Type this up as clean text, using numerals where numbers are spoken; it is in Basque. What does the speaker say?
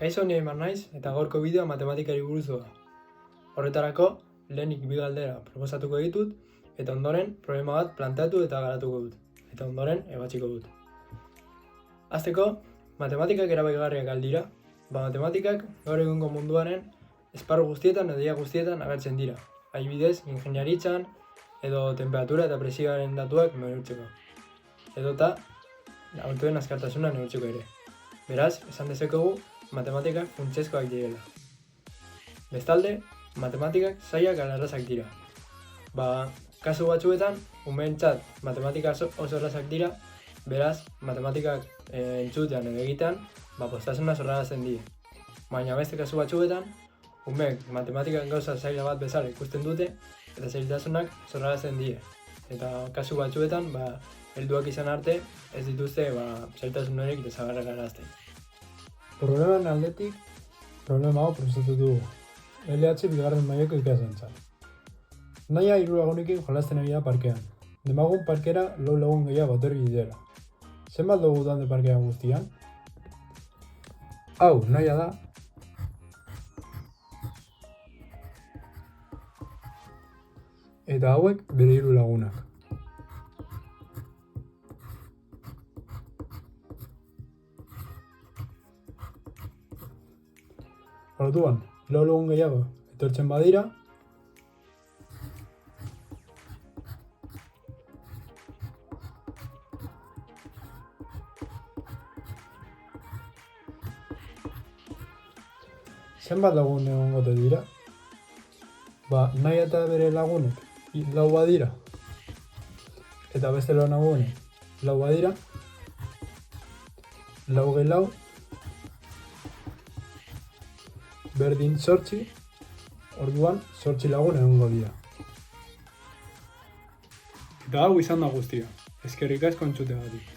Kaixo, ni Aimar naiz eta gaurko bideoa matematikari buruz doa. Horretarako, lehenik bi galdera proposatuko ditut eta ondoren problema bat planteatu eta garatuko dut. Eta ondoren ebatziko dut. Hasteko, matematikak erabaigarriak aldira, matematikak gaur egungo munduaren esparru guztietan edo ia guztietan agertzen dira. Adibidez, ingeniaritzan edo temperatura eta presioaren datuak neurtzeko. Edota, autoen azkartasuna neurtzeko ere. Beraz, esan dezakegu matematikak funtsezkoak direla. Bestalde, matematikak zailak ala errazak dira. Kasu batzuetan, umeentzat matematika oso errazak dira, beraz, matematikak entzutean edo egitean, poztasuna sorrarazten die. Baina beste kasu batzuetan, umeek matematikak gauza zaila bat bezala ikusten dute, eta zailtasunak sorrarazten die. Eta kasu batzuetan, helduak izan arte, ez dituzte zailtasun horiek desagerrarazten. Probleman aldetik, problema hau proposatu dugu. LH bigarren mailako ikaslentzat. Nahia 3 lagunekin jolasten ari da parkean. Demagun parkera 4 lagun gehiago etorri direla. Zenbat dugu talde parkean guztian? Hau, nahia da. Eta hauek bere 3 lagunak. Orduan, 4 lagun gehiago etortzen badira, zenbat lagun egongo dira? Nahia eta bere lagunek 4 badira, eta beste lagunek 4 badira, 4 gehi 4, berdin 8, orduan 8 lagun egongo dira. Eta hau izan da guztia. Eskerrik asko entzuteagatik.